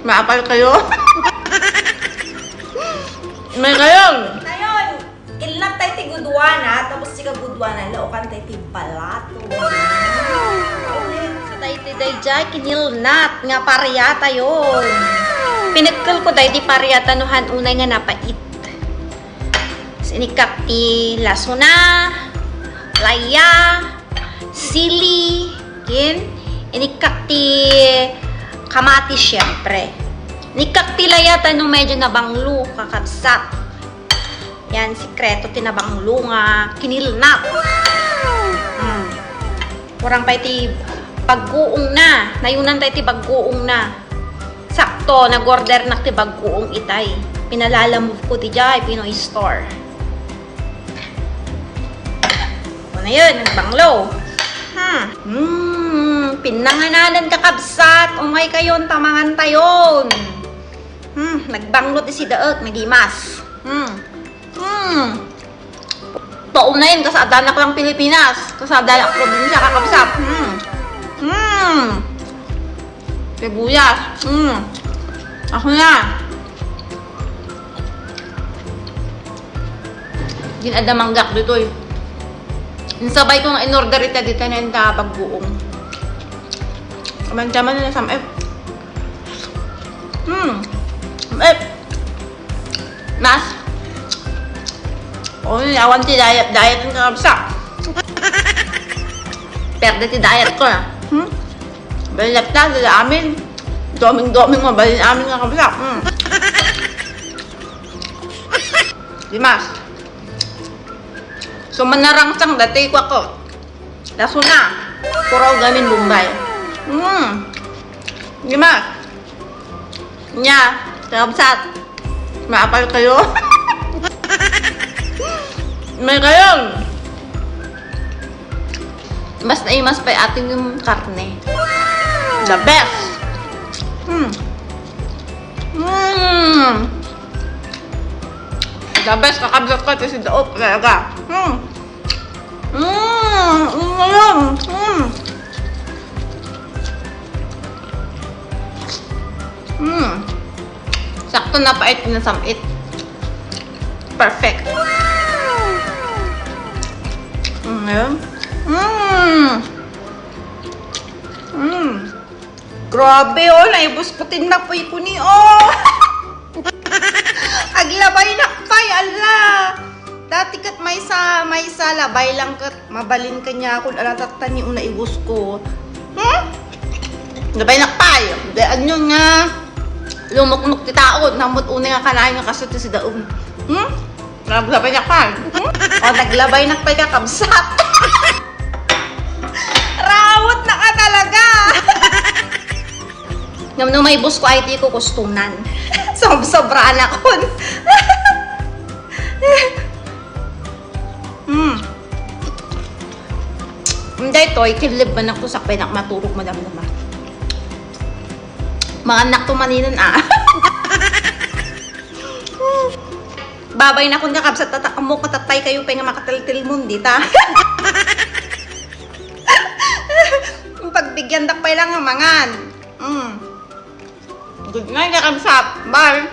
Maapal kayo. May kayo. Ngayon, kilnat tayo ti gudwana, tapos si kagudwana, laukan tayo ti balato. Sa tayo ti dayjay, kinilnat nga pariyata yun. Pinitkal ko tayo ti pariyata nuhan unay nga napait. Sinikak ti lasuna, laya, sili, inikak ti kamatis syempre. Nikak ti layata nung medyo nabanglo, kakabsat. Yan, sikreto tinabanglo nga kinilnat. Kurang pa iti pagguong na. Nayunan tayo ti pagguong na. Sakto, nag-order na ti pagguong itay. Pinalalamove ko ti jay, Pinoy Store. Ano yun, nagbanglo. Pinangananan kakabsat. Umay kayon, tamangan tayon. Nagbanglo ti si Daot, nagimas. Paunayin, kasadanak lang Pilipinas. Kasadanak probinsya, kakabsat. Sibuyas. Ako na. Ginadamanggak dito eh. Sabay ko nga in-order ita dito na yung pagbuong. Kaman-kaman na samep. Samep. Mas. O, awan ti diet yung kakabsa. Perde ti diet ko na. Balap na, dala amin. Doming mabalin amin kakabsa. Dimas. So, manarangsang dati ko ako. Laso na. Puraw gamin Bombay. Dimas. Nya, kakabsat. Maapal kayo. May kayo. Mas naimas pa atin yung karne. The best. The best. Kakabsat ko ito si Daot. Talaga. Sakto na pait na samit. Perfect. Ngayon. Grabe oh, naibuskutin na po ko ni oh. Aglabay na pay, ala. Dati kat may sa labay lang kat mabalin kanya kung alatatan ni una ibus ko. Labay na pay. Daan nyo nga. Lumuknuk ti taon. Namot una nga kanahin nga kasot si daon. Naglabay na pay. O, naglabay na pay kakabsat. Rawot na ka talaga. Nung may bus ko ay di ko kustunan. Sobraan ako. Hindi ito, ikilib man ako sa penak maturok madam-dama. Mga anak to maninan Babay na kung kakabsat tatakamo katatay kayo pa nga makataltil mo, di ta? Pagbigyan dak pa lang ang mangan. Good night, kakabsat. Bye.